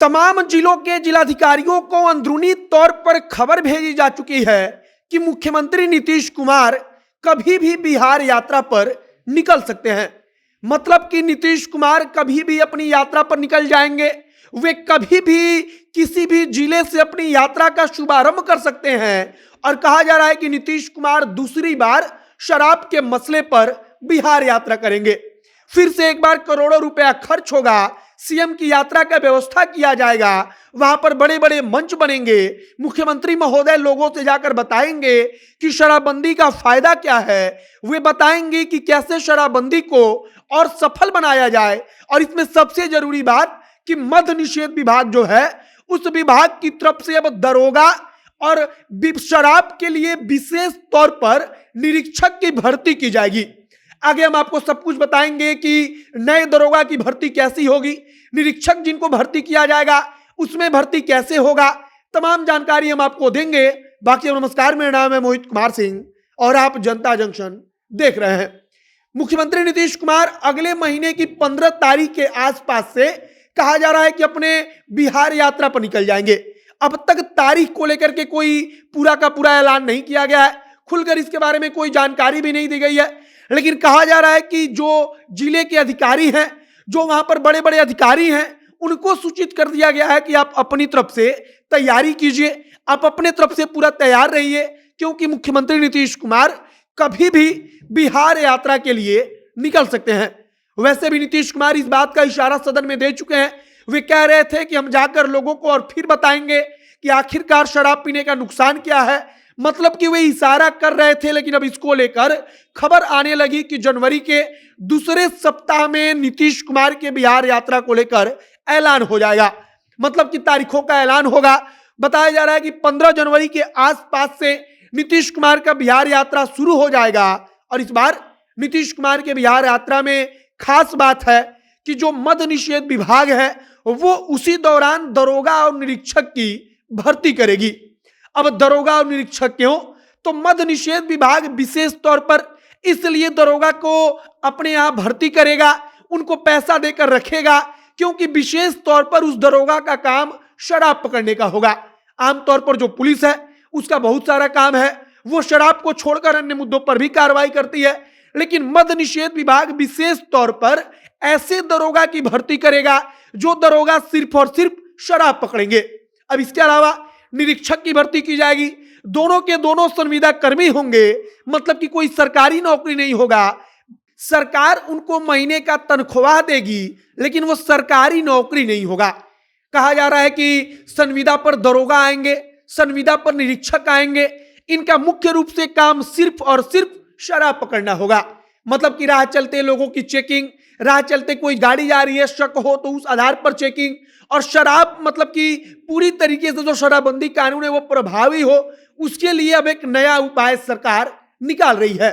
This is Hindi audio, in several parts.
तमाम जिलों के जिलाधिकारियों को अंदरूनी तौर पर खबर भेजी जा चुकी है कि मुख्यमंत्री नीतीश कुमार कभी भी बिहार यात्रा पर निकल सकते हैं। मतलब कि नीतीश कुमार कभी भी अपनी यात्रा पर निकल जाएंगे, वे कभी भी किसी भी जिले से अपनी यात्रा का शुभारंभ कर सकते हैं। और कहा जा रहा है कि नीतीश कुमार दूसरी बार शराब के मसले पर बिहार यात्रा करेंगे। फिर से एक बार करोड़ों रुपया खर्च होगा, सीएम की यात्रा का व्यवस्था किया जाएगा, वहां पर बड़े बड़े मंच बनेंगे, मुख्यमंत्री महोदय लोगों से जाकर बताएंगे कि शराबबंदी का फायदा क्या है, वे बताएंगे कि कैसे शराबबंदी को और सफल बनाया जाए। और इसमें सबसे जरूरी बात कि मद्य निषेध विभाग जो है, उस विभाग की तरफ से अब दरोगा और शराब के लिए विशेष तौर पर निरीक्षक की भर्ती की जाएगी। आगे हम आपको सब कुछ बताएंगे कि नए दरोगा की भर्ती कैसी होगी, निरीक्षक जिनको भर्ती किया जाएगा उसमें भर्ती कैसे होगा, तमाम जानकारी हम आपको देंगे। बाकी नमस्कार, मेरा नाम है मोहित कुमार सिंह और आप जनता जंक्शन देख रहे हैं। मुख्यमंत्री नीतीश कुमार अगले महीने की 15 तारीख के आसपास से कहा जा रहा है कि अपने बिहार यात्रा पर निकल जाएंगे। अब तक तारीख को लेकर के कोई पूरा का पूरा ऐलान नहीं किया गया है, खुलकर इसके बारे में कोई जानकारी भी नहीं दी गई है। लेकिन कहा जा रहा है कि जो जिले के अधिकारी हैं, जो वहां पर बड़े बड़े अधिकारी हैं, उनको सूचित कर दिया गया है कि आप अपनी तरफ से तैयारी कीजिए, आप अपने तरफ से पूरा तैयार रहिए, क्योंकि मुख्यमंत्री नीतीश कुमार कभी भी बिहार यात्रा के लिए निकल सकते हैं। वैसे भी नीतीश कुमार इस बात का इशारा सदन में दे चुके हैं। वे कह रहे थे कि हम जाकर लोगों को और फिर बताएंगे कि आखिरकार शराब पीने का नुकसान क्या है। मतलब कि वे इशारा कर रहे थे, लेकिन अब इसको लेकर खबर आने लगी कि जनवरी के दूसरे सप्ताह में नीतीश कुमार के बिहार यात्रा को लेकर ऐलान हो जाएगा। मतलब कि तारीखों का ऐलान होगा। बताया जा रहा है कि 15 जनवरी के आसपास से नीतीश कुमार का बिहार यात्रा शुरू हो जाएगा। और इस बार नीतीश कुमार के बिहार यात्रा में खास बात है कि जो मद्य निषेध विभाग है, वो उसी दौरान दरोगा और निरीक्षक की भर्ती करेगी। अब दरोगा और निरीक्षक क्यों? तो मद्य निषेध विभाग विशेष तौर पर इसलिए दरोगा को अपने यहां भर्ती करेगा, उनको पैसा देकर रखेगा, क्योंकि विशेष तौर पर उस दरोगा का काम शराब पकड़ने का होगा। आमतौर पर जो पुलिस है उसका बहुत सारा काम है, वो शराब को छोड़कर अन्य मुद्दों पर भी कार्रवाई करती है। लेकिन मद्य निषेध विभाग विशेष तौर पर ऐसे दरोगा की भर्ती करेगा जो दरोगा सिर्फ और सिर्फ शराब पकड़ेंगे। अब इसके अलावा निरीक्षक की भर्ती की जाएगी। दोनों के दोनों संविदा कर्मी होंगे, मतलब कि कोई सरकारी नौकरी नहीं होगा। सरकार उनको महीने का तनख्वाह देगी, लेकिन वो सरकारी नौकरी नहीं होगा। कहा जा रहा है कि संविदा पर दरोगा आएंगे, संविदा पर निरीक्षक आएंगे। इनका मुख्य रूप से काम सिर्फ और सिर्फ शराब पकड़ना होगा। मतलब कि राह चलते लोगों की चेकिंग, राह चलते कोई गाड़ी जा रही है, शक हो तो उस आधार पर चेकिंग, और शराब मतलब कि पूरी तरीके से जो शराबबंदी कानून है वो प्रभावी हो, उसके लिए अब एक नया उपाय सरकार निकाल रही है।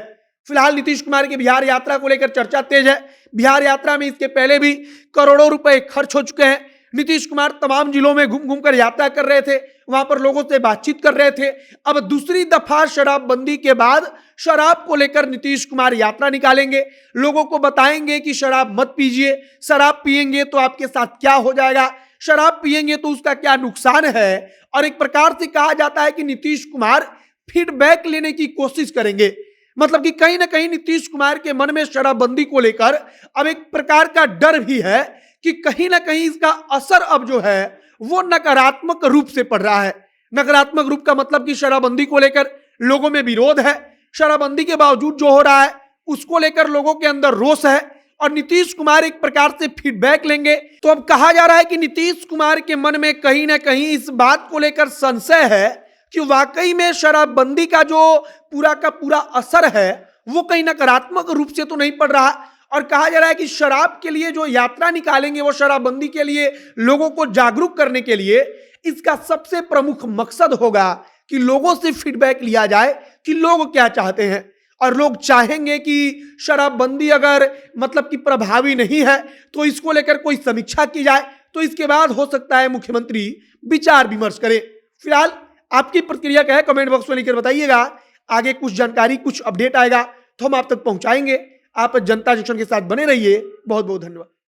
फिलहाल नीतीश कुमार की बिहार यात्रा को लेकर चर्चा तेज है। बिहार यात्रा में इसके पहले भी करोड़ों रुपए खर्च हो चुके हैं। नीतीश कुमार तमाम जिलों में घूम घूम कर यात्रा कर रहे थे, वहां पर लोगों से बातचीत कर रहे थे। अब दूसरी दफा शराबबंदी के बाद शराब को लेकर नीतीश कुमार यात्रा निकालेंगे, लोगों को बताएंगे कि शराब मत पीजिए, शराब पिएंगे तो आपके साथ क्या हो जाएगा, शराब पिएंगे तो उसका क्या नुकसान है। और एक प्रकार से कहा जाता है कि नीतीश कुमार फीडबैक लेने की कोशिश करेंगे। मतलब कि कहीं ना कहीं नीतीश कुमार के मन में शराबबंदी को लेकर अब एक प्रकार का डर भी है कि कहीं ना कहीं इसका असर अब जो है वो नकारात्मक रूप से पड़ रहा है। नकारात्मक रूप का मतलब कि शराबबंदी को लेकर लोगों में विरोध है, शराबबंदी के बावजूद जो हो रहा है उसको लेकर लोगों के अंदर रोष है, और नीतीश कुमार एक प्रकार से फीडबैक लेंगे। तो अब कहा जा रहा है कि नीतीश कुमार के मन में कहीं ना कहीं इस बात को लेकर संशय है कि वाकई में शराबबंदी का जो पूरा का पूरा असर है वो कहीं नकारात्मक रूप से तो नहीं पड़ रहा। और कहा जा रहा है कि शराब के लिए जो यात्रा निकालेंगे वो शराबबंदी के लिए लोगों को जागरूक करने के लिए, इसका सबसे प्रमुख मकसद होगा कि लोगों से फीडबैक लिया जाए कि लोग क्या चाहते हैं। और लोग चाहेंगे कि शराबबंदी अगर मतलब कि प्रभावी नहीं है तो इसको लेकर कोई समीक्षा की जाए, तो इसके बाद हो सकता है मुख्यमंत्री विचार विमर्श करें। फिलहाल आपकी प्रतिक्रिया क्या है कमेंट बॉक्स में लिखकर बताइएगा। आगे कुछ जानकारी, कुछ अपडेट आएगा तो हम आप तक पहुंचाएंगे। आप जनता जंक्शन के साथ बने रहिए। बहुत बहुत धन्यवाद।